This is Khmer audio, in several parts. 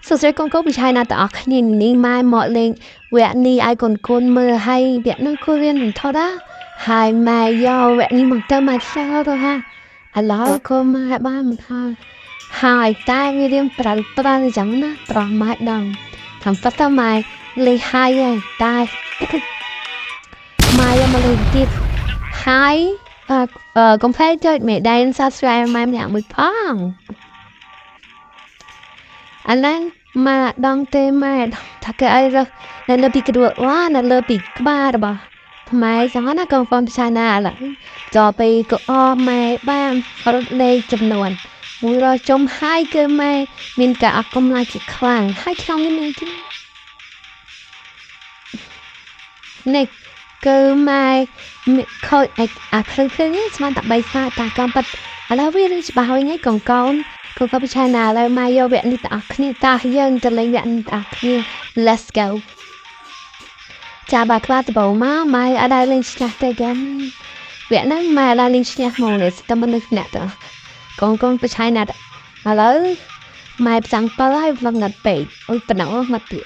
សួស្តីកូនៗពីឆៃណាទាំងអស់គ្នានេះម៉ែមកលេងវគ្គនេះឲ្យកូនមើលហើយវគ្គហ្នឹងគួររៀនបន្តដែរហើយម៉ែយកវគ្គនេះមកទៅម៉ែឆ្លងទៅហាឥឡូវកូនម៉ែបានមកហើយតែវារៀងប្រាំអញ្ចឹងណាប្រងម៉ែដឹងតាមប៉ះតម៉ែលេងហើយតែម៉ែយកមកលេងទៀតហើយកុំភ្លេចចុចមេដែន Subscribe ម៉ែម្នាក់មួយផងអាហ្នឹងម៉ែដងទេម៉ែថាគេអីរនៅលើពីក្ដួលវ៉ានៅលើពីក្បាលរបស់ម៉ែចឹងណាកូនហ្វមឆាណាឥឡូវចូលទៅក៏អម៉ែបានរត់លេខចំនួន100ជុំហើយគឺម៉ែមានការអត់កម្លាំងជាខ្លាំងហើយក្នុងនេះនេះគឺម៉ែខូចអាភ្លឺនេះស្មានតែ3សាតាកំប៉ិតឥឡូវវាច្បាស់ហើយហ្នឹងកូនក៏បិឆាណាឡើយមកយកវគ្គនេះទាំងអស់គ្នាតើយើងទៅលេងវគ្គនេះទាំងអស់គ្នា Let's go ចាបើខ្វះដបងមកម៉ែអត់ដែរលេងឈ្នះទេហ្គេមវគ្គហ្នឹងម៉ែអត់ដែរលេងឈ្នះហ្មងទេតែមនុស្សអ្នកតកូនបិឆាណាឥឡូវម៉ែផ្សាំង7ហើយវឹងងាត់ពេកអូយប៉ុណ្ណឹងមកទៀត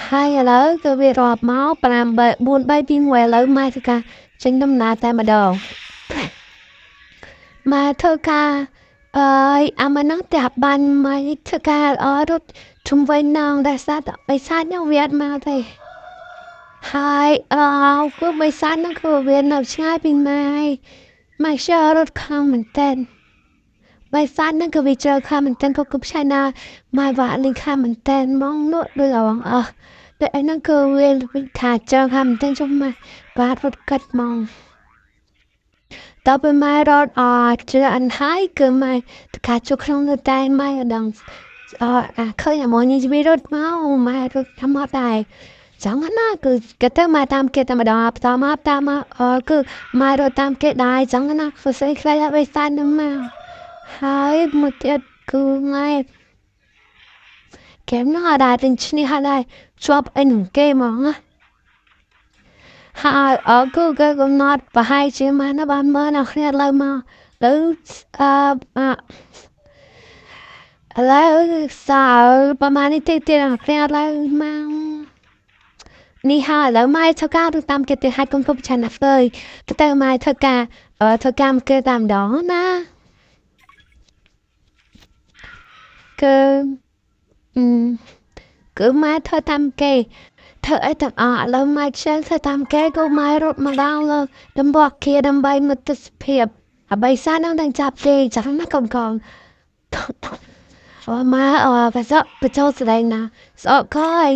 ហើយឥឡូវគឺវារាប់មក5 4 3 2 1ឥឡូវម៉ែធ្វើការចេញដំណើរតែម្ដងម៉ែធ្វើការអាម៉ាណោះតែបានម៉ែធ្វើការរត់ជុំវិញនងដែលសាបិសាចនោះវាអត់មកទេហើយគឺបិសាចនោះគឺវានៅឆ្ងាយពីម៉ែខ្យល់រត់ខ្លាំងមែនតើបិសាចនោះគឺវាចូលខ្លាំងមែនតើក៏ផ្សាយណាម៉ែវ៉ាលីខ្លាំងមែនតើមកនោះដូចអងតែឯហ្នឹងគឺវាថាចូលខ្លាំងមែនតើជុំម៉ែបាទរត់កាត់មកតើពេលម៉ែរត់ច្រើនហើយគឺម៉ែតកាជុកក្នុងនៅតែម៉ែអដឹងឃើញអាម៉ូនេះវារត់មកម៉ែរត់តាមមកតែចឹងណាគឺគេទៅម៉ែតាមគេតែម្ដងតាមមកគឺម៉ែរត់តាមគេដែរចឹងណាផ្សេងខ្លាចឲ្យសាច់នឹងមកហើយមួយទៀតគឺម៉ែគេមិនអត់ដែរទិញឈ្នះដែរជាប់អីនឹងគេហ្មងណាហើយគឺគេកំណត់ប្រហែលជាម៉ែណាបានមើលនៅគ្នាលើមកទៅឥឡូវសល់ប្រហែលនេះទៀតគ្នាលើមកនេះហើយឥឡូវម៉ែធ្វើការទៅតាមគេទៅហាច់កូនគ្រប់ឆានណាហ្វើយទៅម៉ែធ្វើការមកគេតាមដងណាគឺម៉ែធ្វើតាមគេធ្វើអីទាំងអស់ឥឡូវម៉ែខ្ជិលធ្វើតាមគេក៏ម៉ែរត់មកដល់លើដំបកគេដើម្បីមើលទស្សនភាពអ្វីសានឹងđangចាប់គេចឹងណាកូនម៉ែបចូលស្ដែងណាស្អកខយ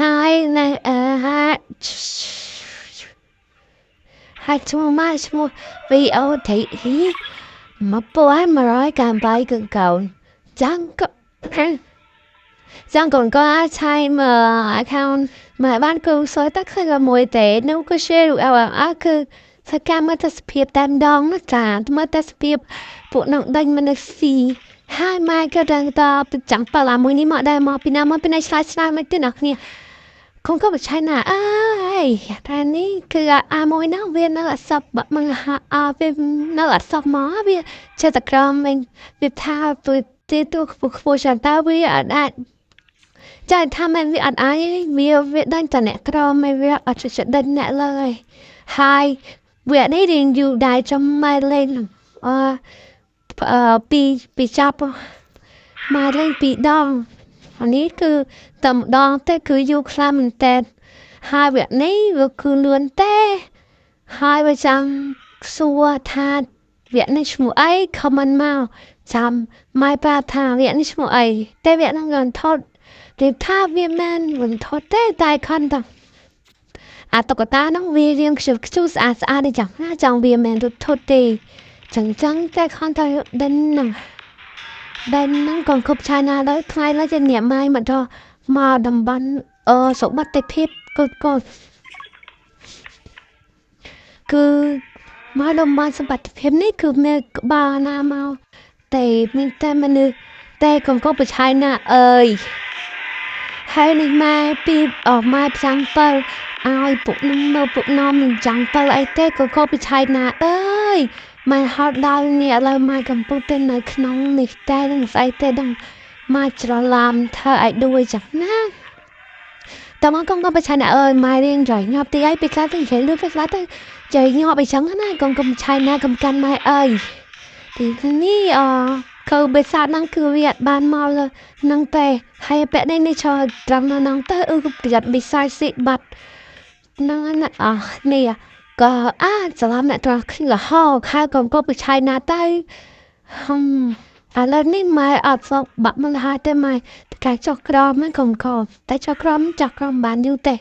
ហើយណាហើយឈ្មោះម៉ែឈ្មោះ VOT មកពួយ100កាំបាយកូនចឹងកូនក៏អាចឆៃមើ account ម៉ែបានគឺសួរតែឃើញមួយទេនោះគឺ share គឺធ្វើការមើលទស្សនភាពតែម្ដងណាចាមើលទស្សនភាពពួកនឹងដេញមនុស្សស៊ីហើយម៉ែក៏ដឹងតទៅចាំងប៉ឡាមួយនេះមកដែរមកពីណាឆ្លាតមកទៀតអ្នកគ្នាកូនក៏បច្ឆៃណាអើយតែនេះគឺមួយណាវានៅអសបមកវានៅអសបមកវាចេះតែក្រមវិញវាថាទៅទូខ្ពស់ចាំតើវាអត់អាចចាថាមិនវាអត់អាចវាដេញតអ្នកក្រមវាអត់ចេះដេញអ្នកឡើយហើយវានេះរៀងយូរដែរចាំម៉ែលេងពីចាប់ម៉ែលេងពីដងអានេះគឺតែម្ដងទេគឺយូរខ្លាំងមែនតើហើយវានេះវាគឺលឿនទេហើយវាចាំសួរថាវានេះឈ្មោះអី comment មកចាំម៉ែប្រាប់ថាវានេះឈ្មោះអីតែវានឹងរន្ធត់ទេថាវាមិនរន្ធត់ទេតែខនតតុក្កតានោះវារៀងខ្ជូស្អាតទេចឹងវាមិនរន្ធត់ទេចឹងតែខនតដិនហ្នឹងកូនគប់ឆាណាដល់ថ្ងៃឡើយជាអ្នកម៉ែមកដល់មកតំបន់សុបត្តិភាពគឺមកតំបន់សុបត្តិភាពនេះគឺមានក្បាលណាមកតែមានតែមនុស្សតែកូនគប់ឆាណាអើយហើយនេះម៉ែពីម៉ែផ្សាំង7ឲ្យពួកនឹងមើលពួកនំនឹងចាំង7អីទេកូនគប់ឆាណាអើយ ម៉ែហត់ដល់នេះឥឡូវម៉ែកំពុងតែនៅក្នុងនេះតែនឹងស្អីទេដឹងម៉ែច្រឡំធ្វើឲ្យដួលចឹងណាតើមកកុំបច្ឆានអើយម៉ែរៀងចៃញាប់ទីឲ្យពីខ្លះទៅនិយាយលឺខ្លះទៅចៃញាប់អីចឹងណាកុំឆៃណាកុំកាន់ម៉ែអើយទីនេះគឺបិសាទហ្នឹងគឺវាអត់បានមកលើនឹងទេហើយពាក់នេះឈរត្រង់នៅហ្នឹងទៅប្រយ័ត្នបិសាចស៊ីបាត់ហ្នឹងណានេះក៏ច្រឡំអ្នកត្រង់គ្នាលហោខៅកុំបច្ឆាណាទៅឥឡូវនេះម៉ែអត់សក់បាក់មកហើយទេម៉ែកាចចុះក្រមហ្នឹងកុំតែចុះក្រមបានយូរទេ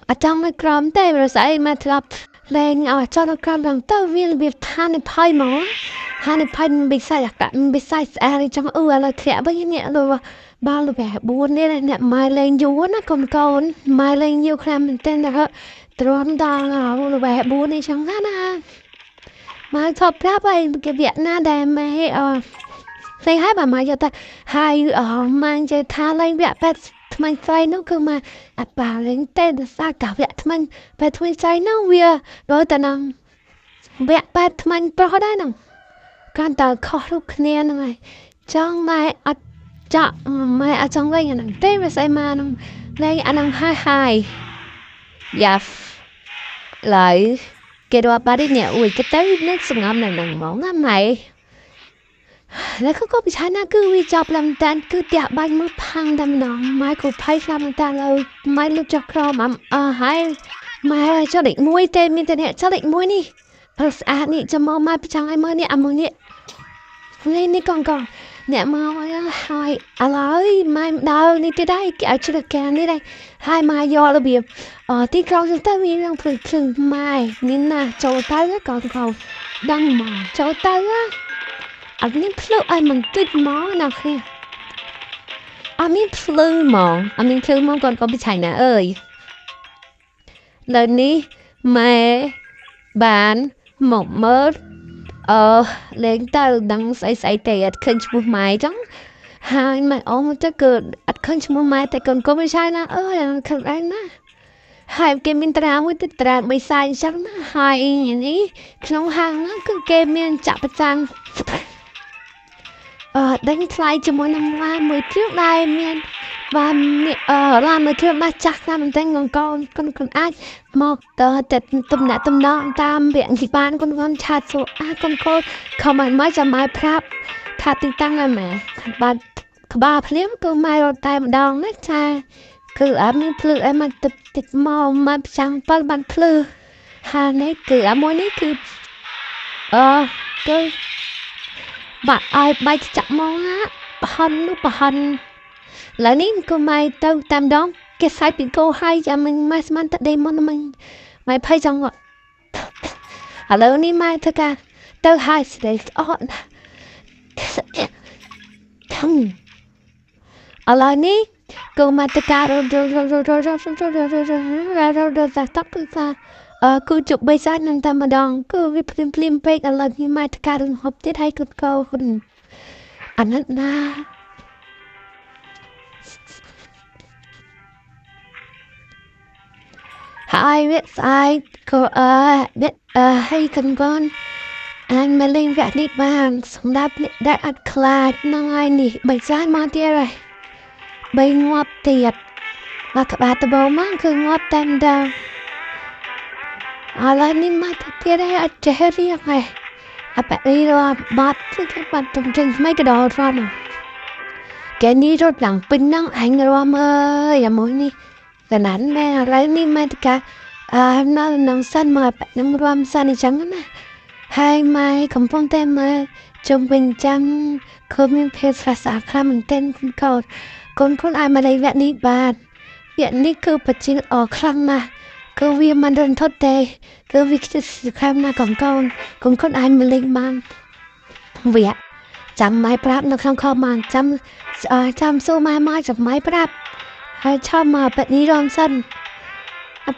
អត់ចង់នៅក្រមទេព្រោះស្អីម៉ែធ្លាប់លេងចុះនៅក្រមហ្នឹងទៅវារបៀបថានិភ័យហ្មងហានិភ័យបិសាចបិសាចស្អាតចង់ឥឡូវធ្លាក់វិញនេះលុបបាល់លុប4នេះអ្នកម៉ែលេងយូរណាកូនម៉ែលេងយូរខ្លាំងមែនទែនទៅទ្រាំដល់លុប4នេះចឹងណាម៉ែថប់ប្រាប់ឲ្យគេវៀតណាដែលម៉ែផ្លេងឲ្យbàម៉ែយកទៅហើយម៉ែចេះថាលេងវគ្គ8ថ្មីស្អីនោះគឺម៉ែអត់បាលេងទេដោយសារកាវគ្គថ្មី8ថ្មីស្អីនោះវាដូចតែនឹងវគ្គ8ថ្មីប្រុសដែរហ្នឹងកាន់តែខុសរូបគ្នាហ្នឹងហើយចង់ម៉ែអត់ចាក់ម៉ែអត់ចង់លេងអាហ្នឹងទេវាស្អីម៉ែហ្នឹងលេងអាហ្នឹងហើយយ៉ាឡើយគេរាប់បាត់នេះអួយគេទៅនឹងសងំនៅហ្នឹងហ្មងណាម៉ែแล้วก็ไปใช้หน้าคือวิจอบลำตันคือเตียบายมือพังดำหนองไม้กูไพ่ลำตันเราไม้ลูกจักรมันให้ไม้เจ้าเด็กมวยเต็มมีแต่เนี่ยเจ้าเด็กมวยนี่ภาษานี่จะมองไม้ไปจังไอ้เมื่อเนี่ยมือเนี่ยนี่ก่อนเนี่ยมาให้อะไรไม้ดาวนี่จะได้แกเอาชุดแกนี่ได้ให้ไม้ยอระเบียบที่เราจะต้องมีเรื่องฝึกไม้นี่นะโจตายแล้วก่อนเขาดังหมอโจตายแล้วอันนี้พลุไอ้มันติดหมอนะคืออันนี้พลุหมอก่อนก็ไปใช้นะเอ้ยเลยนี้แม่บ้านหมกเมิดเลี้ยงเต่าดังใส่แต่อัดขึ้นชั่วไม้จังหายมันมันจะเกิดอัดขึ้นชั่วไม้แต่ก่อนก็ไม่ใช่นะคืออะไรนะหายเกมมินตราวิตราไม่ใส่จังนะหายอย่างนี้ขนมหางนะคือเกมเมียนจับประจังđánh slide cho mỗi năm qua 10 trước đây miền và làm 10 trước mà chắc là mình tên con ai một tết tụm nó tam viện thì ban con chat số con không mà mới cho mai prep thà tinh tăng là mẹ ba phim cứ mai rồi tay mà đòn đấy cha cứ mình phư em mà tịt màu mà chẳng ban phư hà này cứ mỗi này cứ cứ bạn ai bay chậm mong á hân lại nín cô mày tao tam đón cái sai bị cô hay cho mình mai man tại đây mong mình mày phải trong rồi lâu ní mai thôi cả tao hai sẽ on lâu ní cô mày tất cả rồi tóc ra cứ chụp bây giờ nên ta mà đòn cứ vi phim pe lần như mai tất cả đừng hộp tiết hay cực câu phần anh hết na hai biết sai cô biết hay cần con anh mà lên vẽ nít vàng sống đáp đã ăn khla năng ai nỉ bây giờ mà tia rồi bây ngọt tiệt và các bạn tập bầu mang cứ ngọt tem đàoอะไรนี่มาเที่ยวได้อาจจะเรียกไงแบบนี้เราบัดที่ทุกวันตรงจริงไม่กระโดดรอนแกนี่รถหลังเป็นนั่งหายเงาเมื่ออย่างมื้อนี้แต่นั้นแม่อะไรนี่มาที่กะน่าหนังสั้นมาแบบน้ำรวมสั้นจังนะให้ไม่คำฟ้องเต็มมาจงเป็นจังเขามีเพศภาษาคำเหมือนเต้นคนอายมาในแบบนี้บาดแบบนี้คือปัจจัยออกครั้งนะcứ vì mà đơn thốt tê cứ vì cái sự khám na còn con ai mà lên mang vì chăm máy prap nó không khó mà chăm số mai chăm máy prap hay cho mà bạn đi rong sân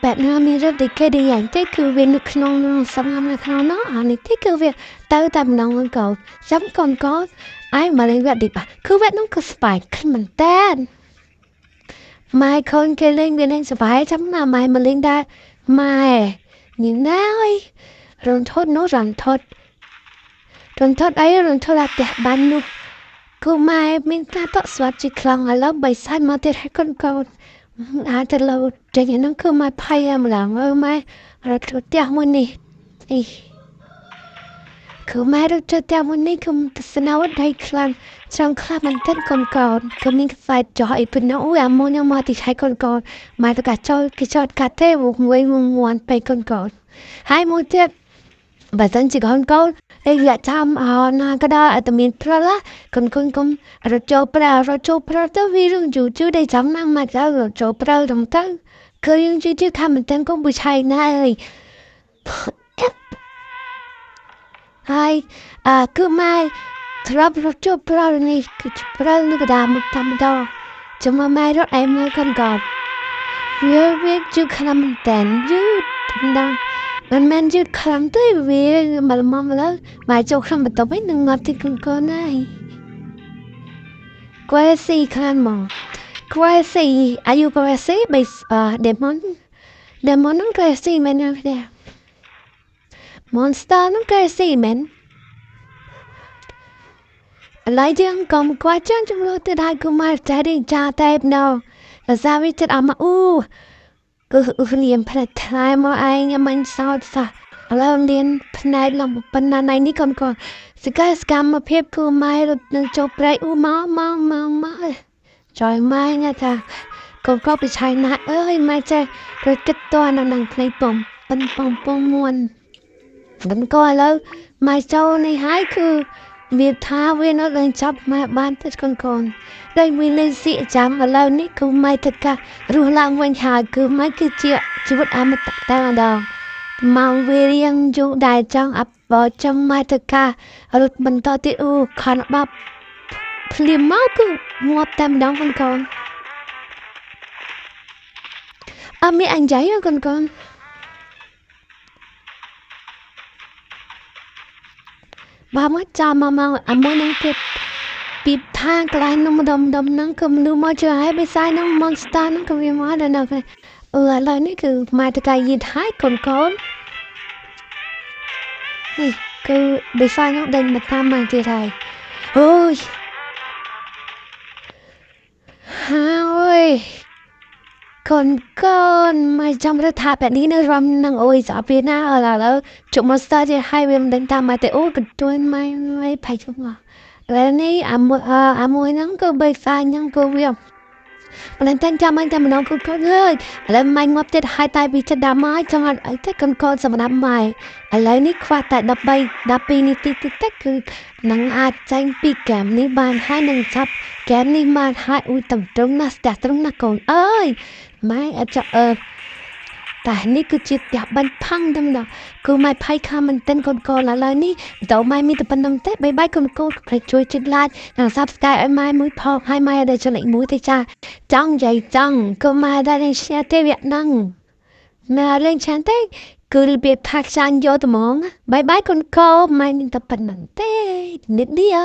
bạn nó mi rất đi cái đi ảnh thế cứ vì nó không sống âm là không nó này thế cứ việc tới tầm nông cầu chấm còn có ai mà lên việc đi bà cứ việc nó cứ phải khi mình tên mai con kia lên bên anh phải chấm nào mai mà lên đây mai nhìn nào ấy រន្ធត់នោះរន្ធត់អីរន្ធត់អាផ្ទះបាននោះគឺម៉ែមានការតក់ស្វាត់ជាខ្លាំងឥឡូវបីសាច់មកទៀតឲ្យកូនអាចទៅលើចេញហ្នឹងគឺម៉ែភ័យម្លងម៉ែរត់ទៅផ្ទះមួយនេះអីគឺម៉ែរត់ទៅផ្ទះមួយនេះគឺទស្សនវិស័យខ្លាំងចង់ខ្លះមិនតិចកូនគឺមានខ្សែចោះអីពីនោះអាមុនមកទីឲ្យកូនម៉ែទៅកាចូលគេចោតកាត់ទេមួយងន់ពេកកូនហើយមួយទៀតបើសិនជាកូនអីវាចាំអណាក៏ដល់តែមានព្រិលកូរត់ចូលព្រិលទៅវារឿងជូរដែលចាំណាំមកទៅរត់ចូលព្រិលទៅគឺយើងជឿខាំមិនទាំងកុំបុឆៃណាអើយហើយគឺម៉ែធ្លាប់រត់ចូលព្រិលនេះគឺព្រិលនោះក៏ដើរមកតាមដល់ចាំម៉ែរត់ឯមើលកូនវាជឿខាំមិនទាំងយឺតដល់មិនមែនយឺតខ្លាំងទេវាមកលើម៉ែចូលក្នុងបន្ទប់ឯងនឹងងាប់ទីកូនហើយcrazy ខ្លាំងមក crazy are you crazy បីdemon ហ្នឹង crazy មែនទេ monster ហ្នឹង crazy មែនឥឡូវយើងកុំគាត់ចឹងចំនួនទៅដែរគឺមកតែរីចាតែបណៅសាវិចិត្តអមអូគឺលៀនផ្លែថ្លៃមកឯងមិនសោតសោះឥឡូវលៀនផ្នែកឡំប៉ុណ្ណាណៃនេះកូនសកម្មភាពគឺម៉ែរត់នឹងចូលព្រៃមកចយម៉ែណាថាកូនបិឆៃណាអើយម៉ែចេះរត់គិតតនៅនឹងផ្លេងពំមួនកូនឥឡូវម៉ែចូលនេះហើយគឺវាថាវានៅនឹងចាប់ម៉ែបានទៅកូនដោយវាលេងស៊ីចាំឥឡូវនេះគឺម៉ែទៅការរស់ឡើងវិញហើយគឺម៉ែគឺជាជីវិតអមតៈតែម្ដងមកវារៀងយូរដែរចង់ចង់ម៉ែទៅការរត់បន្តទៀតខនបាប់ភ្លាមមកគឺងាប់តែម្ដងកូនអត់មានអញ្ចឹងកូនបើមកចាំមកអាមួយនឹងទៀតពីថាកន្លែងនំដុំហ្នឹងគឺមនុស្សមកជឿឲ្យបិសាយនឹង monster ហ្នឹងក៏វាមកដល់នៅឥឡូវនេះគឺម៉ែតកាយយីហើយកូននេះគឺបិសាយនឹងដេញមកតាមមកទៀតហើយអូយហើយកូនម៉ែចាំរត់ថាបែបនេះនៅរំនឹងអូយសាពីណាឥឡូវជុំ monster ទៀតហើយវាមិនដឹងតាមមកទេអូកន្ទួយម៉ែផៃជុំមកឥឡូវនេះអាមួយហ្នឹងគឺបិសាយហ្នឹងគឺវាប៉ុន្តែចាំមិនតែម្ដងកូនអើយឥឡូវម៉ែងាប់ទៀតហើយតែពីចិត្តដល់ម៉ែចង់អីទៅកូនសម្រាប់ម៉ែឥឡូវនេះខ្វះតែ13 12នាទីតិចគឺនឹងអាចចាញ់ពីហ្គេមនេះបានហើយនឹងចាប់ហ្គេមនេះបានហើយអ៊ុយត្រង់ណាស់ស្ទះត្រង់ណាស់កូនអើយម៉ែអត់ចាប់តែនេះគឺជាផ្ទះបាញ់ផាំងតែម្ដងគឺម៉ែភ័យខាមិនតិនកូនឥឡូវនេះតើម៉ែមានតែប៉ុណ្្នឹងទេបាយកូនជួយជួយ like និង subscribe ឲ្យម៉ែមួយផងហើយម៉ែដែលចំណុចមួយទេចាចង់និយាយចង់ក៏ម៉ែដែល share ទេវាហ្នឹងម៉ែលេងឆានទេគឺរបៀបថាខ្ចាញ់យកត្មងបាយកូនម៉ែមានតែប៉ុណ្្នឹងទេនិតនេះ